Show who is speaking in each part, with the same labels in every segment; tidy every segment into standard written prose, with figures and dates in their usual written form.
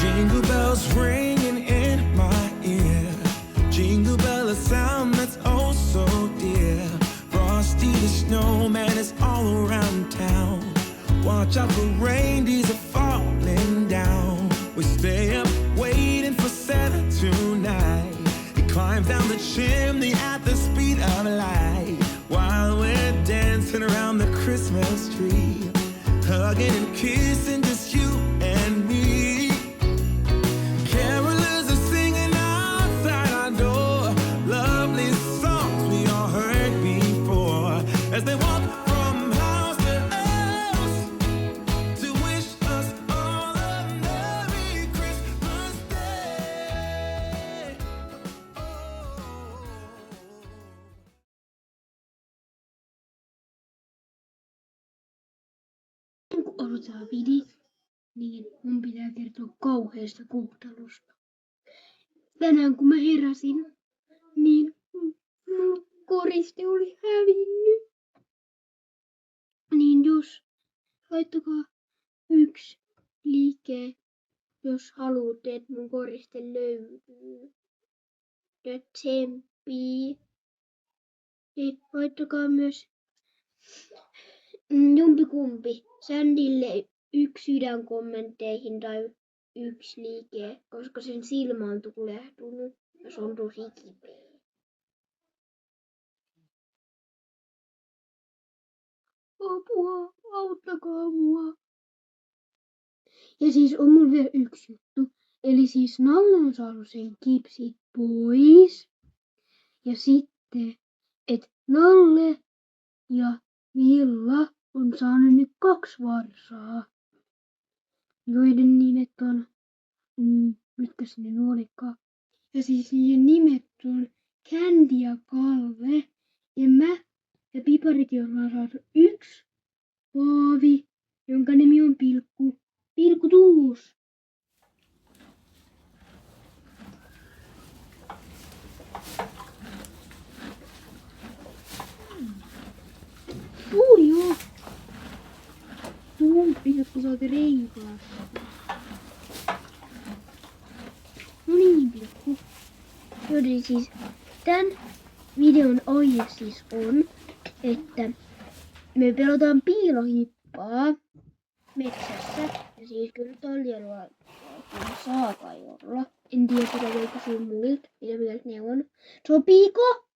Speaker 1: Jingle bells ringing in my ear. Jingle bell, a sound that's oh so dear. Frosty the snowman is all around town. Watch out for reindeers are falling down. We stay up waiting for Santa tonight. He climbs down the chimney at the speed of light. While we're dancing around the Christmas tree, hugging and kissing just you and me. Carolers are singing outside our door, lovely songs we all heard before, as they walk from house to house to wish us all a Merry Christmas Day.
Speaker 2: Kun aloitetaan video, niin mun pitää kertoa kauheasta kohtalosta. Tänään kun mä heräsin, niin mun koriste oli hävinnyt. Niin laittakaa 1 like, jos haluatte, että mun koriste löytyy. Ja tsemppii. Niin laittakaa myös jompikumpi Sandille 1 sydän kommentteihin tai 1 like, koska sen silmä on tulehtunut ja se on tosi kipeä. Apua, auttakaa mua. Ja siis on mulla vielä 1 juttu. Eli siis Nalle on saanut sen kipsit pois. Ja sitten, että Nalle ja Villa on saanut nyt 2 varsaa, joiden nimet on, mitkäs ne olikaan. Ja siis niiden nimet on Candy ja Kalle. Ja mä ja Piparikin ollaan saatu 1 paavi, jonka nimi on Pilkkutuus. Joo. Tuon Pilkku saati renkaat. No niin, Pilkku. Joten siis tän videon aihe siis on, että me pelataan piilohippaa metsässä. Ja siis kyllä toljelulla saa kai olla. En tiedä, mitä voi kysyä muilta, mitä mieltä ne on. Sopiiko?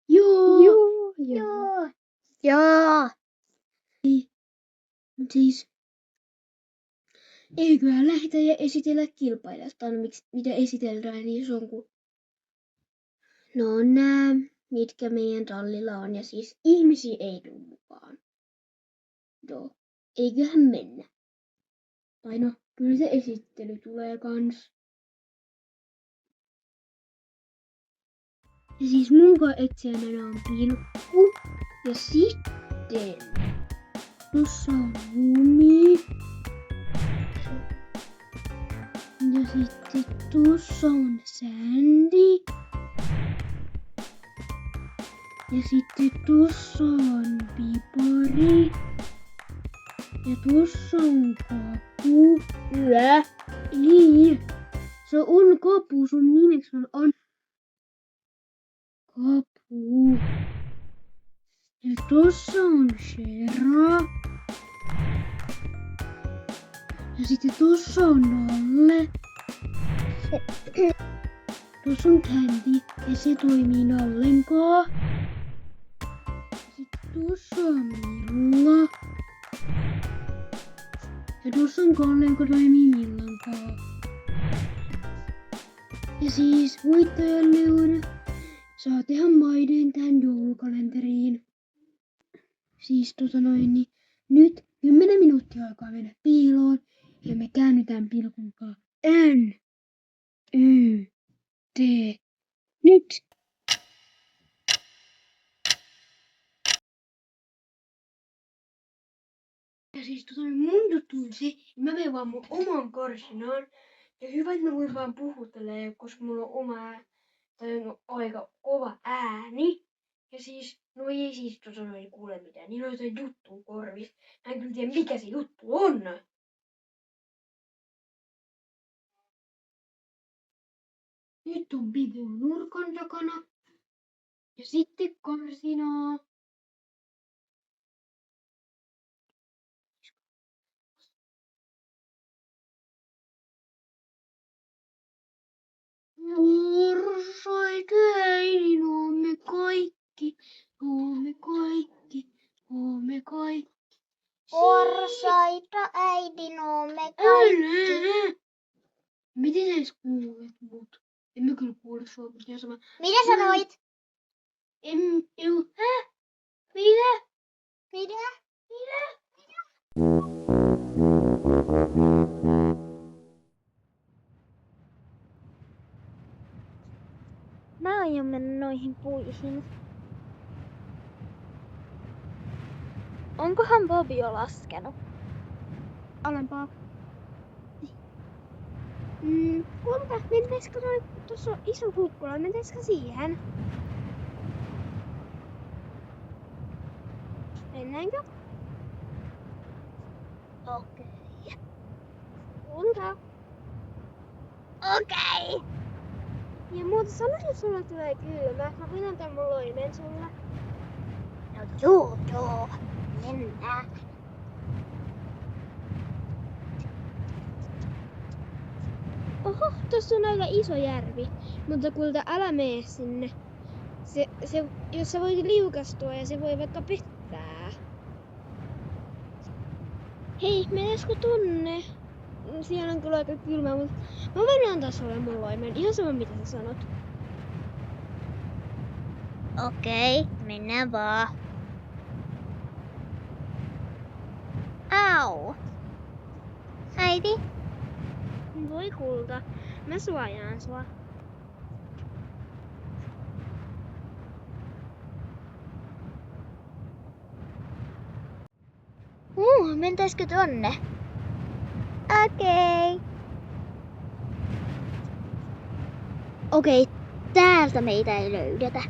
Speaker 2: Joo. Siis eiköhän lähdetä ja esitellä kilpailijasta, mitä esitellään, niin se on kun no nää, mitkä meidän tallilla on, ja siis ihmisiä ei tule mukaan. Joo, eiköhän mennä. Tai no, kyllä se esittely tulee kans. Ja siis munkaan etsijänä on Pilkku. Ja sitten tuossa on Lumi. Ja sitten tuossa on Sandy. Ja sitten tuossa on Pipari. Ja tuossa on Kapu. Ei. Se on Kapu, sun nimeksi on Kapu. Ja tossa on Shera. Ja sitten tossa on Nalle. Tossa on Candy ja se toimii Nallenkaan. Ja sitten tossa on Milla. Ja tossa on Kalle, joka toimii Millankaan. Ja siis voittajalle on saa tehdä maiden tähän joulukalenteriin. Siis niin nyt 10 minuuttia aikaa mennä piiloon ja me käännytään Pilkunkaan N-Y-T nyt. Ja siis mun juttu on se, että mä menen vaan mun oman karsinaan. Ja hyvä, että mä voin vaan puhutella, koska mulla on oma tai on aika kova ääni. Ja siis, no ei siis tuossa ei kuule mitään. Niin on jotain juttua korvissa. Mä en kyllä tiedä mikä se juttu on. Nyt on Bibo nurkan takana. Ja sitten karsinaa. Porsaita äidin oomme kaikki. Oomme kaikki. Oomme kaikki.
Speaker 3: Porsaita äidin oomme kaikki.
Speaker 2: Älä! Miten sä edes kuulet mut? En mä kyllä kuule sua, mutta ihan sama.
Speaker 3: Mitä sanoit?
Speaker 2: Hä? Mitä?
Speaker 3: Mitä? Mä aion mennä noihin puihin. Onkohan Bobi jo laskenut?
Speaker 2: Alempaa. Kuinka? Mentäisikö tuossa on iso kukkula? Mentäisikö siihen? Mennäänkö?
Speaker 3: Okei.
Speaker 2: Kuinka?
Speaker 3: Okei.
Speaker 2: Ja muuta sano, jos sulla tulee kylmä. Mä voin antaa mun loimen sulle.
Speaker 3: No joo. Mennään.
Speaker 2: Oho, tossa on aika iso järvi. Mutta kulta, älä mene sinne. Jos sä voit liukastua ja se voi vaikka pettää. Hei, menesikö tonne? Siellä on kyllä aika kylmä, mutta mä voin antaa sulle mun loimen. Ihan sama mitä sä sanot.
Speaker 3: Okei, mennään vaan. Au. Äiti?
Speaker 2: Voi kulta, mä suojaan sua.
Speaker 3: Mentäisikö tonne? Okei. Okei, täältä meitä ei löydetä.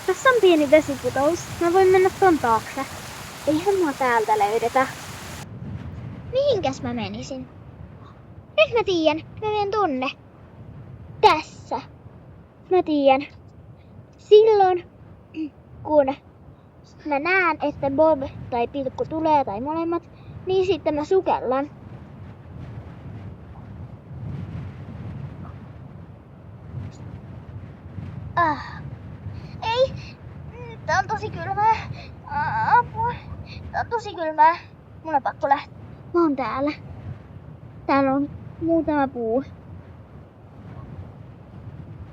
Speaker 3: Tässä on pieni vesiputous. Mä voin mennä ton taakse. Eihän mua täältä löydetä. Mihinkäs mä menisin? Nyt mä tiedän. Mä menen tonne. Tässä. Mä tiedän. Silloin, kun mä näen, että Bob tai Pilkku tulee tai molemmat, niin sitten mä sukellan. Ei, tää on tosi kylmää. Apua, tää on tosi kylmää. Mun on pakko lähteä. Mä oon täällä. Täällä on muutama puu.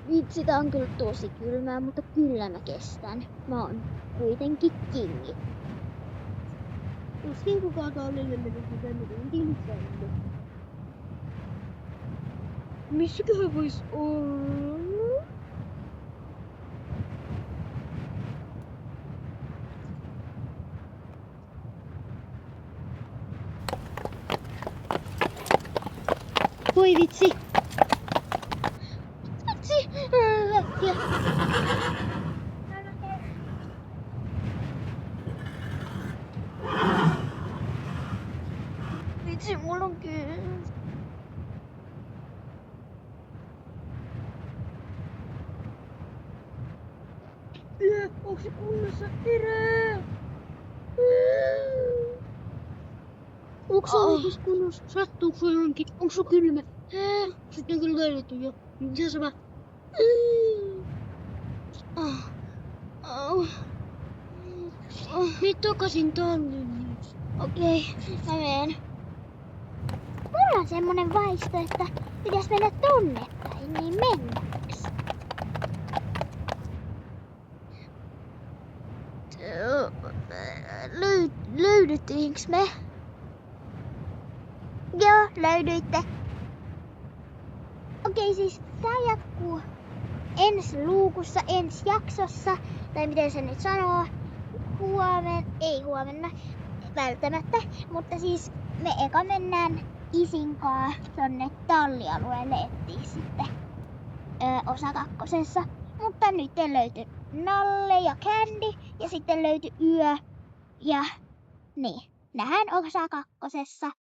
Speaker 3: Vitsi, tää on kyllä tosi kylmää, mutta kyllä mä kestän. Mä oon kuitenkin kingi.
Speaker 2: Tuskin kukaan kaunille menisi tänne. Missäköhän vois olla? Voi vitsi!
Speaker 3: Vitsi! Vitsi, mulla on kylmä.
Speaker 2: Onko se kunnossa? Herää! Onko se oikeesti kunnossa? Sattuuko sulla johonkin? Onko sulla kylmä? Sitten on kyllä löydetty jo. Mitä sama? Mene takaisin tonne nyt.
Speaker 3: Okei, mä menen. Mulla on semmonen vaisto, että pitäis mennä tonne päin, niin mennäks? Löydyttiinkö me? Joo, löydyitte. Okei, siis tää jatkuu ensi luukussa, ensi jaksossa, tai miten se nyt sanoo, ei huomenna, välttämättä, mutta siis me eka mennään isinkaan tonne tallialueelle etsiä sitten osa 2. Mutta nyt löytyi Nalle ja Candy ja sitten löytyi Yö. Ja niin, nähdään osa 2.